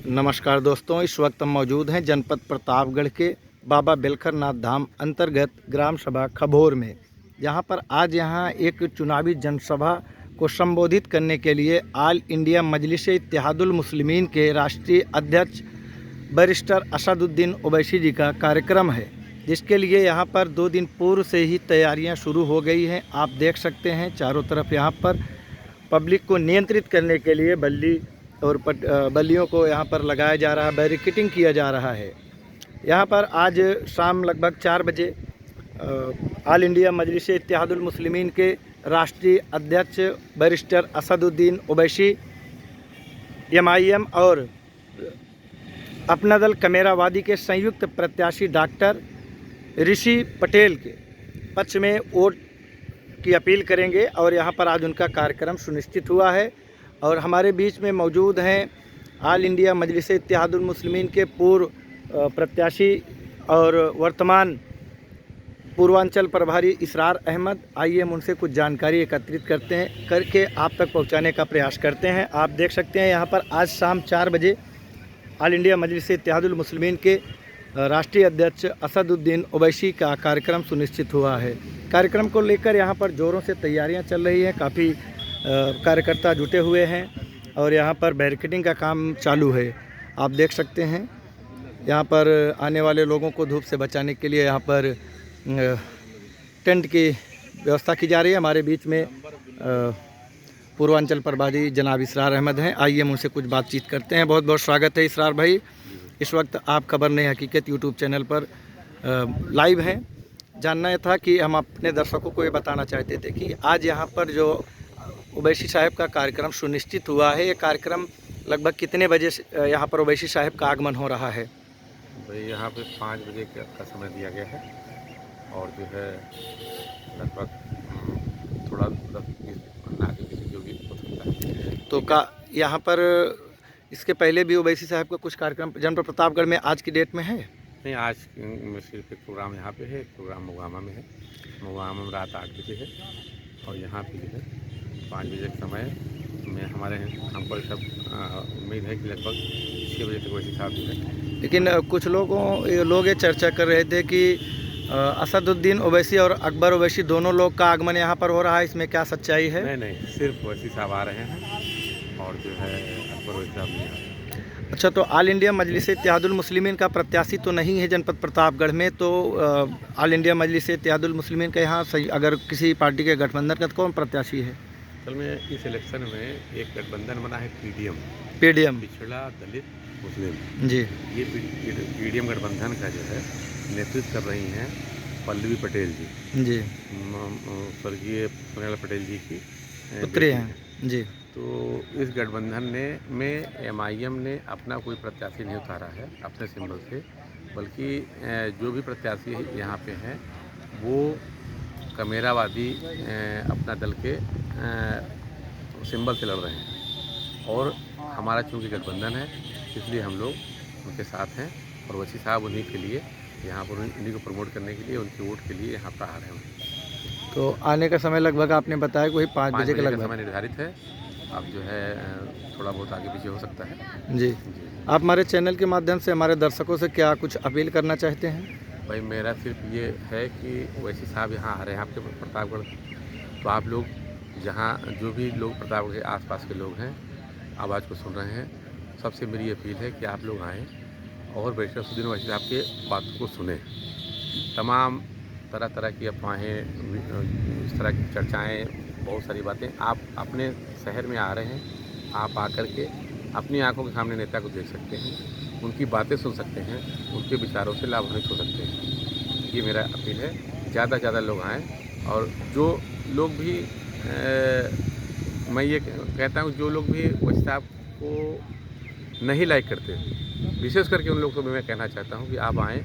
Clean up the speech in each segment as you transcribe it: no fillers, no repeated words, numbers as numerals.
नमस्कार दोस्तों, इस वक्त हम मौजूद हैं जनपद प्रतापगढ़ के बाबा बेलखर नाथ धाम अंतर्गत ग्राम सभा खबौर में। यहाँ पर आज एक चुनावी जनसभा को संबोधित करने के लिए ऑल इंडिया मजलिस-ए-इत्तेहादुल मुस्लिमीन के राष्ट्रीय अध्यक्ष बैरिस्टर असदुद्दीन ओवैसी जी का कार्यक्रम है, जिसके लिए यहाँ पर 2 दिन पूर्व से ही तैयारियाँ शुरू हो गई हैं। आप देख सकते हैं चारों तरफ यहाँ पर पब्लिक को नियंत्रित करने के लिए बल्ली और बल्लियों को यहाँ पर लगाया जा रहा है, बैरिकेडिंग किया जा रहा है। यहाँ पर आज शाम लगभग 4 बजे ऑल इंडिया मजलिस-ए-इत्तेहादुल मुस्लिमीन के राष्ट्रीय अध्यक्ष बैरिस्टर असदुद्दीन ओवैसी, MIM और अपना दल कमेरावादी के संयुक्त प्रत्याशी डॉक्टर ऋषि पटेल के पक्ष में वोट की अपील करेंगे और यहाँ पर आज उनका कार्यक्रम सुनिश्चित हुआ है। और हमारे बीच में मौजूद हैं ऑल इंडिया मजलिस-ए-इत्तेहादुल मुस्लिमीन के पूर्व प्रत्याशी और वर्तमान पूर्वांचल प्रभारी इसरार अहमद। आइए हम उनसे कुछ जानकारी एकत्रित करके आप तक पहुंचाने का प्रयास करते हैं। आप देख सकते हैं यहाँ पर आज शाम 4 बजे ऑल इंडिया मजलिस-ए-इत्तेहादुल मुस्लिमीन के राष्ट्रीय अध्यक्ष असदुद्दीन ओवैसी का कार्यक्रम सुनिश्चित हुआ है। कार्यक्रम को लेकर यहाँ पर ज़ोरों से तैयारियाँ चल रही हैं, काफ़ी कार्यकर्ता जुटे हुए हैं और यहाँ पर बैरिकेडिंग का काम चालू है। आप देख सकते हैं यहाँ पर आने वाले लोगों को धूप से बचाने के लिए यहाँ पर टेंट की व्यवस्था की जा रही है। हमारे बीच में पूर्वांचल प्रभारी जनाब इसरार अहमद हैं। आइए हम उनसे कुछ बातचीत करते हैं। बहुत बहुत स्वागत है इसरार भाई। इस वक्त आप खबर नहीं हकीकत यूट्यूब चैनल पर लाइव हैं। जानना यह था कि हम अपने दर्शकों को ये बताना चाहते थे कि आज यहाँ पर जो ओवैसी साहब का कार्यक्रम सुनिश्चित हुआ है, ये कार्यक्रम लगभग कितने बजे से यहाँ पर ओवैसी साहब का आगमन हो रहा है? भाई यहाँ पे 5 बजे का समय दिया गया है और जो है लगभग थोड़ा 10-20 आगे पीछे जो भी हो सकता है। तो का यहाँ पर इसके पहले भी ओवैसी साहब का कुछ कार्यक्रम जनपद प्रतापगढ़ में आज की डेट में है? नहीं, आज में सिर्फ एक प्रोग्राम यहाँ पे है, एक प्रोग्राम मोगामा में है। मोगामा में रात 8 बजे है और यहाँ पे जो है 5 बजे के समय में हमको सब उम्मीद है कि लगभग 6 बजे तक ओवैसी साहब जो है। लेकिन कुछ लोग ये चर्चा कर रहे थे कि असदुद्दीन ओवैसी और अकबर ओवैसी दोनों लोग का आगमन यहाँ पर हो रहा है, इसमें क्या सच्चाई है? नहीं, सिर्फ ओवैसी साहब आ रहे हैं और जो है अकबर ओवैसी साहब नहीं आ रहे। अच्छा, तो ऑल इंडिया मजलिस-ए-इत्तेहादुल मुस्लिमीन का प्रत्याशी तो नहीं है जनपद प्रतापगढ़ में, तो ऑल इंडिया मजलिस-ए-इत्तेहादुल मुस्लिमीन का यहाँ अगर किसी पार्टी के गठबंधन का तो कौन प्रत्याशी है? असल में इस इलेक्शन में एक गठबंधन बना है PDM पिछड़ा दलित मुस्लिम जी। ये PDM गठबंधन का जो है नेतृत्व कर रही हैं पल्लवी पटेल जी, स्वर्गीय सोनिया पटेल जी की पुत्री हैं जी। तो इस गठबंधन में MIM ने अपना कोई प्रत्याशी नहीं उतारा है अपने सिंबल से, बल्कि जो भी प्रत्याशी यहाँ पे हैं वो कमेरावादी अपना दल के सिंबल से लड़ रहे हैं और हमारा चूँकि गठबंधन है इसलिए हम लोग उनके साथ हैं और ओवैसी साहब उन्हीं के लिए यहाँ पर उन्हीं को प्रमोट करने के लिए उनके वोट के लिए यहाँ पर आ रहे हैं। तो आने का समय लगभग आपने बताया कि वही 5 बजे का लगभग समय निर्धारित है। अब जो है थोड़ा बहुत आगे पीछे हो सकता है जी। आप हमारे चैनल के माध्यम से हमारे दर्शकों से क्या कुछ अपील करना चाहते हैं? भाई मेरा सिर्फ ये है कि ओवैसी साहब यहाँ आ रहे हैं आपके प्रतापगढ़, तो आप लोग जहाँ जो भी लोग प्रतापगढ़ के आसपास के लोग हैं आवाज़ को सुन रहे हैं, सबसे मेरी अपील है कि आप लोग आएँ और बैरिस्टर असदुद्दीन ओवैसी साहब के बातों को सुने। तमाम तरह की अफवाहें, इस तरह की चर्चाएँ, बहुत सारी बातें आप अपने शहर में आ रहे हैं, आप आकर के अपनी आंखों के सामने नेता को देख सकते हैं, उनकी बातें सुन सकते हैं, उनके विचारों से लाभान्वित हो सकते हैं। ये मेरा अपील है, ज़्यादा से ज़्यादा लोग आएँ और जो लोग भी मैं ये कहता हूँ जो लोग भी ओवैसी साहब को नहीं लाइक करते, विशेष करके उन लोगों को भी मैं कहना चाहता हूँ कि आप आएँ,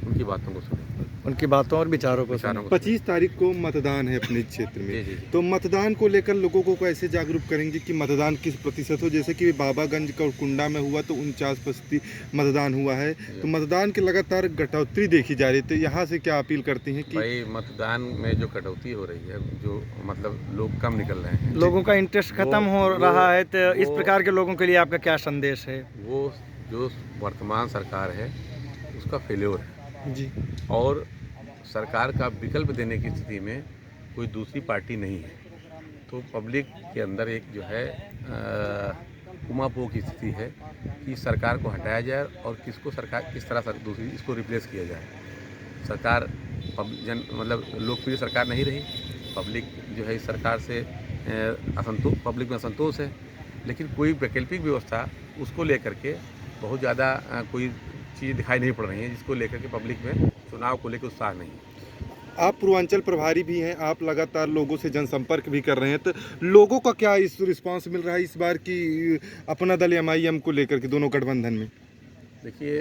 उनकी बातों को सुनें। उनकी बातों और विचारों को विचारों सुने। को 25 तारीख को मतदान है अपने क्षेत्र जी में, जी तो मतदान को लेकर लोगों को कैसे जागरूक करेंगे कि मतदान किस प्रतिशत हो? जैसे कि बाबागंज का कुंडा में हुआ तो 49% मतदान हुआ है, तो मतदान की लगातार घटोतरी देखी जा रही है, तो यहाँ से क्या अपील करती हैं कि भाई मतदान में जो कटौती हो रही है, जो मतलब लोग कम निकल रहे हैं, लोगों का इंटरेस्ट खत्म हो रहा है, तो इस प्रकार के लोगों के लिए आपका क्या संदेश है? वो जो वर्तमान सरकार है उसका फेल्योर है, जी और सरकार का विकल्प देने की स्थिति में कोई दूसरी पार्टी नहीं है। तो पब्लिक के अंदर एक जो है उमापो की स्थिति है कि सरकार को हटाया जाए और किस तरह दूसरी इसको रिप्लेस किया जाए। सरकार मतलब लोकप्रिय सरकार नहीं रही, पब्लिक जो है इस सरकार से पब्लिक में असंतोष है, लेकिन कोई वैकल्पिक व्यवस्था उसको लेकर के बहुत ज़्यादा कोई चीज़ दिखाई नहीं पड़ रही है, जिसको लेकर के पब्लिक में चुनाव को लेकर उत्साह नहीं है। आप पूर्वांचल प्रभारी भी हैं, आप लगातार लोगों से जनसंपर्क भी कर रहे हैं, तो लोगों का क्या इस रिस्पांस मिल रहा है इस बार की अपना दल एमआईएम को लेकर के दोनों गठबंधन में? देखिए,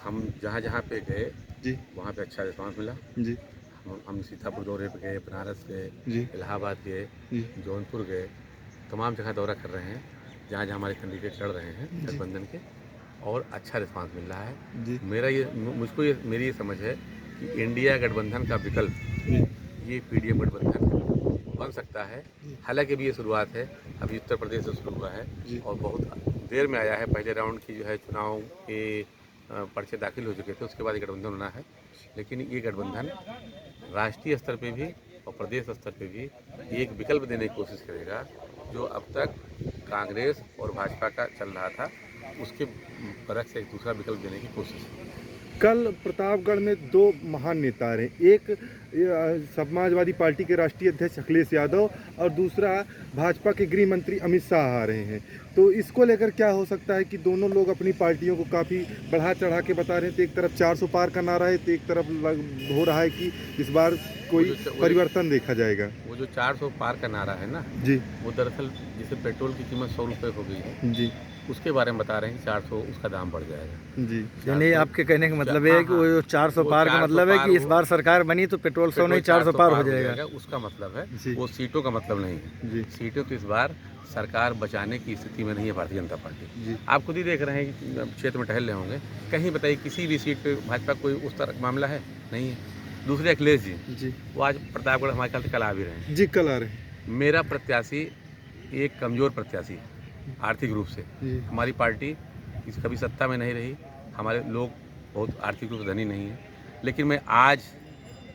हम जहाँ जहाँ पे गए जी वहाँ पे अच्छा रिस्पांस मिला। जी हम सीतापुर दौरे पे गए, बनारस गए, जी इलाहाबाद गए, जी जौनपुर गए, तमाम जगह दौरा कर रहे हैं जहाँ जहाँ हमारे कैंडिडेट लड़ रहे हैं जी। गठबंधन के, और अच्छा रिस्पांस मिल रहा है। जी मेरी ये समझ है कि इंडिया गठबंधन का विकल्प जी ये पीडीएम गठबंधन बन सकता है। हालांकि अभी ये शुरुआत है, अभी उत्तर प्रदेश से शुरू हुआ है जी और बहुत देर में आया है। पहले राउंड की जो है चुनाव के पर्चे दाखिल हो चुके थे, उसके बाद ये गठबंधन होना है। लेकिन ये गठबंधन राष्ट्रीय स्तर पे भी और प्रदेश स्तर पे भी एक विकल्प देने की कोशिश करेगा, जो अब तक कांग्रेस और भाजपा का चल रहा था, उसके बरक्स से एक दूसरा विकल्प देने की कोशिश है। कल प्रतापगढ़ में दो महान नेता रहे, एक समाजवादी पार्टी के राष्ट्रीय अध्यक्ष अखिलेश यादव और दूसरा भाजपा के गृह मंत्री अमित शाह आ रहे हैं, तो इसको लेकर क्या हो सकता है कि दोनों लोग अपनी पार्टियों को काफ़ी बढ़ा चढ़ा के बता रहे हैं? तो एक तरफ 400 पार का नारा है, तो एक तरफ हो रहा है कि इस बार कोई परिवर्तन देखा जाएगा। वो जो 400 पार का नारा है ना जी वो दरअसल जैसे पेट्रोल की कीमत 100 रुपये हो गई है, जी उसके बारे में बता रहे हैं कि 400 उसका दाम बढ़ जाएगा। जी यानी आपके कहने का मतलब है कि वो जो 400 वो पार का 400 मतलब है पार कि इस वो- बार सरकार बनी तो पेट्रोल 100 नहीं 400 पार हो जाएगा। उसका मतलब है, जी वो सीटों का मतलब नहीं है। जी सीटों तो इस बार सरकार बचाने की स्थिति में नहीं है भारतीय जनता पार्टी। जी आप खुद ही देख रहे हैं कि क्षेत्र में टहल रहे होंगे, कहीं बताइए किसी भी सीट पे भाजपा कोई उस तरह का मामला है? नहीं है। दूसरे अखिलेश जी, जी वो आज प्रतापगढ़ हमारे ख्याल से कल आ भी रहे हैं। जी कल आ रहे हैं। मेरा प्रत्याशी एक कमज़ोर प्रत्याशी है आर्थिक रूप से। जी हमारी पार्टी कभी सत्ता में नहीं रही, हमारे लोग बहुत आर्थिक रूप से धनी नहीं है, लेकिन मैं आज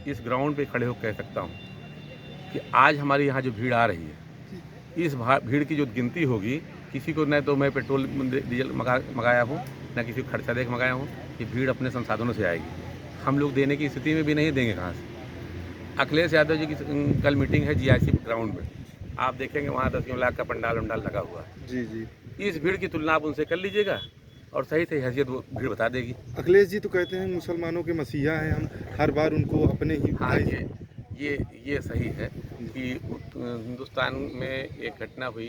इस ग्राउंड पे खड़े होकर कह सकता हूँ कि आज हमारी यहाँ जो भीड़ आ रही है, इस भीड़ की जो गिनती होगी, किसी को न तो मैं पेट्रोल डीजल मंगाया हूँ, न किसी को खर्चा दे के मंगाया हूँ। ये भीड़ अपने संसाधनों से आएगी, हम लोग देने की स्थिति में भी नहीं, देंगे कहाँ से। अखिलेश यादव जी की कल मीटिंग है जीआईसी ग्राउंड में, आप देखेंगे वहाँ 10 लाख का पंडाल वंडाल लगा हुआ है। जी जी इस भीड़ की तुलना आप उनसे कर लीजिएगा और सही सही हैसियत वो भीड़ बता देगी। अखिलेश जी तो कहते हैं मुसलमानों के मसीहा हैं, हम हर बार उनको अपने ही हाँ, भाई ये सही है कि हिंदुस्तान में एक घटना हुई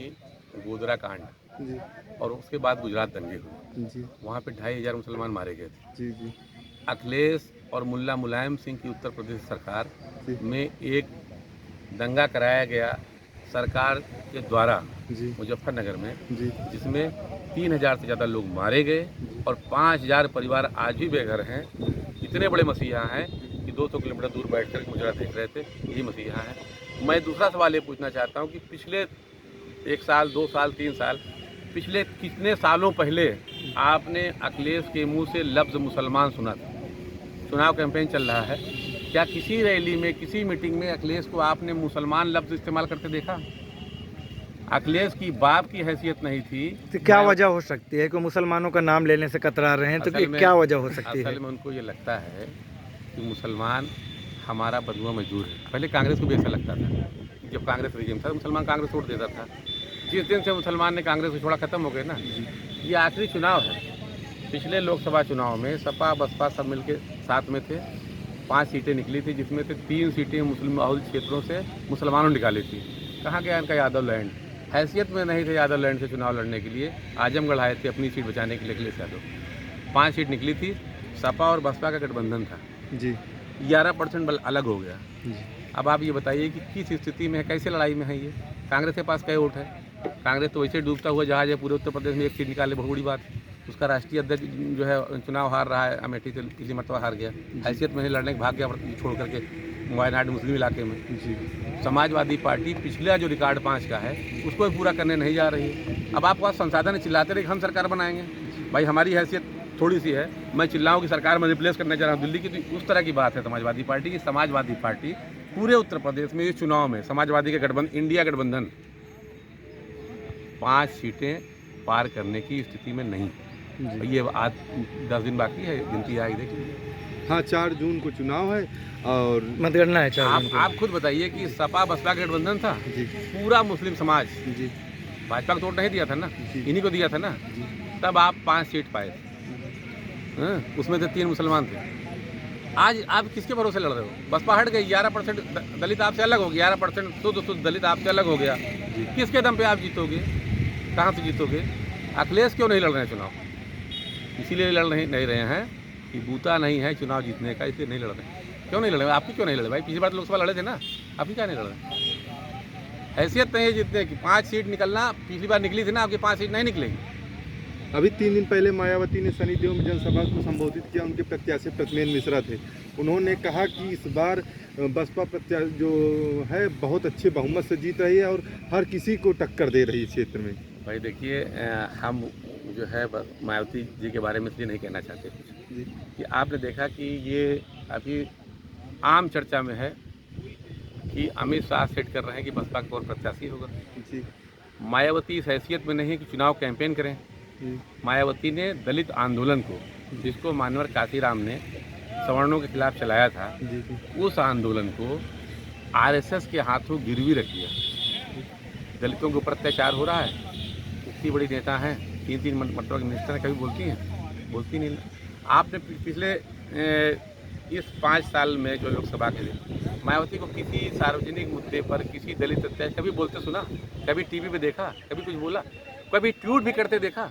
गोधरा कांड, जी और उसके बाद गुजरात दंगे हुए, जी वहाँ पे 2500 मुसलमान मारे गए थे। जी जी अखिलेश और मुल्ला मुलायम सिंह की उत्तर प्रदेश सरकार जी में एक दंगा कराया गया सरकार के द्वारा जी मुजफ्फरनगर में, जी जिसमें 3000 से ज़्यादा लोग मारे गए और 5000 परिवार आज भी बेघर हैं। इतने बड़े मसीहा हैं कि 200 किलोमीटर दूर बैठकर मुजरा देख रहे थे, यही मसीहा हैं। मैं दूसरा सवाल ये पूछना चाहता हूँ कि पिछले 1 साल 2 साल 3 साल पिछले कितने सालों पहले आपने अखिलेश के मुंह से लफ्ज़ मुसलमान सुना था? चुनाव कैंपेन चल रहा है, क्या किसी रैली में किसी मीटिंग में अखिलेश को आपने मुसलमान लफ्ज़ इस्तेमाल करते देखा? अखिलेश की बाप की हैसियत नहीं थी। तो क्या वजह हो सकती है कि मुसलमानों का नाम लेने से कतरा रहे हैं? तो असल में- क्या वजह हो सकती है? असल में उनको ये लगता है कि मुसलमान हमारा बदुआ मजदूर है। पहले कांग्रेस को भी ऐसा लगता था, जब कांग्रेस रिजीम था मुसलमान कांग्रेस छोड़ देता था। जिस दिन से मुसलमान ने कांग्रेस को छोड़ा, खत्म हो गए ना। ये आखिरी चुनाव है। पिछले लोकसभा चुनाव में सपा बसपा सब मिलके साथ में थे, 5 सीटें निकली थी, जिसमें से 3 सीटें मुस्लिम बहुल क्षेत्रों से मुसलमानों ने निकाली थी। कहाँ गया इनका यादव लैंड? हैसियत में नहीं थे यादव लैंड से चुनाव लड़ने के लिए, आजमगढ़ आए थे अपनी सीट बचाने के लिए अखिलेश यादव। 5 सीट निकली थी, सपा और बसपा का गठबंधन था, जी 11% अलग हो गया। अब आप ये बताइए कि किस स्थिति में है, कैसे लड़ाई में है ये। कांग्रेस के पास कई वोट है? कांग्रेस तो वैसे डूबता हुआ जहाज है, पूरे उत्तर प्रदेश में एक सीट निकाले, बहुत बड़ी बात है। उसका राष्ट्रीय अध्यक्ष जो है चुनाव हार रहा है, अमेठी से तीसरी मरतबा हार गया, हैसियत में लड़ने के भाग गया छोड़ करके वायनाड मुस्लिम इलाके में। समाजवादी पार्टी पिछला जो रिकॉर्ड 5 का है उसको भी पूरा करने नहीं जा रही है। अब आप वहाँ संसाधन चिल्लाते रहे कि हम सरकार बनाएंगे, भाई हमारी हैसियत थोड़ी सी है, मैं चिल्लाऊँ कि सरकार में रिप्लेस करने जा रहा हूँ दिल्ली की, तो उस तरह की बात है समाजवादी पार्टी की। समाजवादी पार्टी पूरे उत्तर प्रदेश में इस चुनाव में समाजवादी के गठबंधन, इंडिया गठबंधन 5 सीटें पार करने की स्थिति में नहीं। ये आज 10 दिन बाकी है, गिनती आएगी, देख लीजिए। हाँ, 4 जून को चुनाव है और मतगणना है 4 जून को। आप खुद बताइए कि सपा बसपा का गठबंधन था, जी पूरा मुस्लिम समाज, जी भाजपा को तो वोट नहीं दिया था ना, जी। इन्हीं को दिया था ना, तब आप 5 सीट पाए, उसमें से 3 मुसलमान थे। आज आप किसके भरोसे लड़ रहे हो? बसपा हट गई, 11% दलित आपसे अलग हो गया, 11% शुद्ध दलित आपसे अलग हो गया। किसके दम पे आप जीतोगे? कहाँ से जीतोगे? अखिलेश क्यों नहीं लड़ रहे हैं चुनाव? इसीलिए लड़ नहीं रहे हैं कि बूता नहीं है चुनाव जीतने का, इसलिए नहीं लड़ रहे। क्यों नहीं लड़ रहे? आपकी क्यों नहीं लड़ रहे भाई? पिछली बार लोकसभा लड़े थे ना, आपकी क्या नहीं लड़ रहे? हैसियत नहीं है जीतने की। 5 सीट निकलना, पिछली बार निकली थी ना, आपकी 5 सीट नहीं निकलेगी। अभी 3 दिन पहले मायावती ने शनिदेव में जनसभा को संबोधित किया। उनके प्रत्याशी प्रज्ञेन मिश्रा थे। उन्होंने कहा कि इस बार बसपा प्रत्याशी जो है बहुत अच्छे बहुमत से जीत रही है और हर किसी को टक्कर दे रही है क्षेत्र में। भाई देखिए, हम जो है मायावती जी के बारे में इसलिए नहीं कहना चाहते कुछ जी कि आपने देखा कि ये अभी आम चर्चा में है कि अमित शाह सेट कर रहे हैं कि बसपा कौन प्रत्याशी होगा। जी मायावती इस हैसियत में नहीं है कि चुनाव कैंपेन करें। जी मायावती ने दलित आंदोलन को, जिसको मानवर काशीराम ने सवर्णों के खिलाफ चलाया था, जी जी उस आंदोलन को आरएसएस के हाथों गिरवी रख दिया। दलितों के ऊपर अत्याचार हो रहा है, इतनी बड़ी नेता हैं, 3 मरतबा की मिनिस्टर कभी बोलती हैं? बोलती नहीं। आपने पिछले इस 5 साल में जो लोकसभा के लिए मायावती को किसी सार्वजनिक मुद्दे पर, किसी दलित अत्याचार कभी बोलते सुना? कभी टीवी पे देखा? कभी कुछ बोला? कभी ट्वीट भी करते देखा?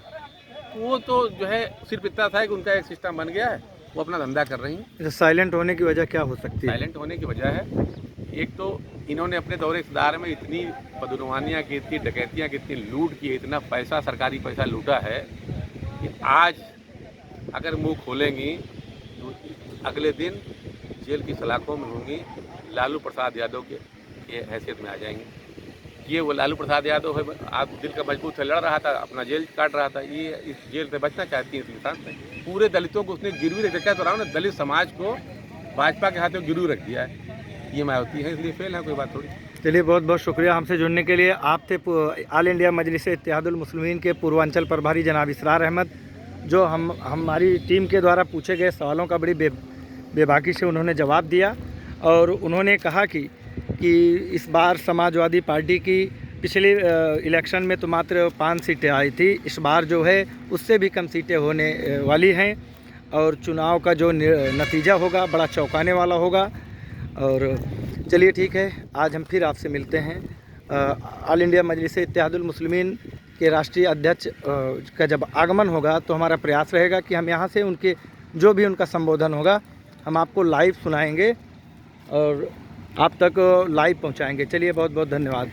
वो तो जो है सिर्फ इतना था कि उनका एक सिस्टम बन गया है, वो अपना धंधा कर रही हैं। साइलेंट होने की वजह क्या हो सकती है? साइलेंट होने की वजह है, एक तो इन्होंने अपने दौरे इक़्तिदार में इतनी बदनुमानियाँ की, इतनी डकैतियाँ की, इतनी लूट की, इतना पैसा, सरकारी पैसा लूटा है कि आज अगर मुंह खोलेंगी तो अगले दिन जेल की सलाखों में होंगी, लालू प्रसाद यादव के हैसियत में आ जाएंगे। ये वो लालू प्रसाद यादव है, आप दिल का मजबूत से लड़ रहा था, अपना जेल काट रहा था, ये इस जेल से बचना चाहती है इस इंसान से। पूरे दलितों को उसने गिरवी रख दिया, तो रहा ना, दलित समाज को भाजपा के हाथों गिरवी रख दिया है। ये मायावती है, इसलिए फेल है, कोई बात थोड़ी। चलिए, बहुत बहुत शुक्रिया हमसे जुड़ने के लिए। आप थे ऑल इंडिया मजलिस-ए-इत्तेहादुल मुस्लिमीन के पूर्वांचल प्रभारी जनाब इसरार अहमद, जो हमारी टीम के द्वारा पूछे गए सवालों का बड़ी बेबाकी से उन्होंने जवाब दिया। और उन्होंने कहा कि इस बार समाजवादी पार्टी की पिछले इलेक्शन में तो मात्र 5 सीटें आई थी, इस बार जो है उससे भी कम सीटें होने वाली हैं और चुनाव का जो नतीजा होगा बड़ा चौंकाने वाला होगा। और चलिए ठीक है, आज हम फिर आपसे मिलते हैं। ऑल इंडिया मजलिस-ए-इत्तेहादुल मुस्लिमीन के राष्ट्रीय अध्यक्ष का जब आगमन होगा तो हमारा प्रयास रहेगा कि हम यहाँ से उनके जो भी उनका संबोधन होगा हम आपको लाइव सुनाएंगे और आप तक लाइव पहुँचाएंगे। चलिए, बहुत बहुत धन्यवाद।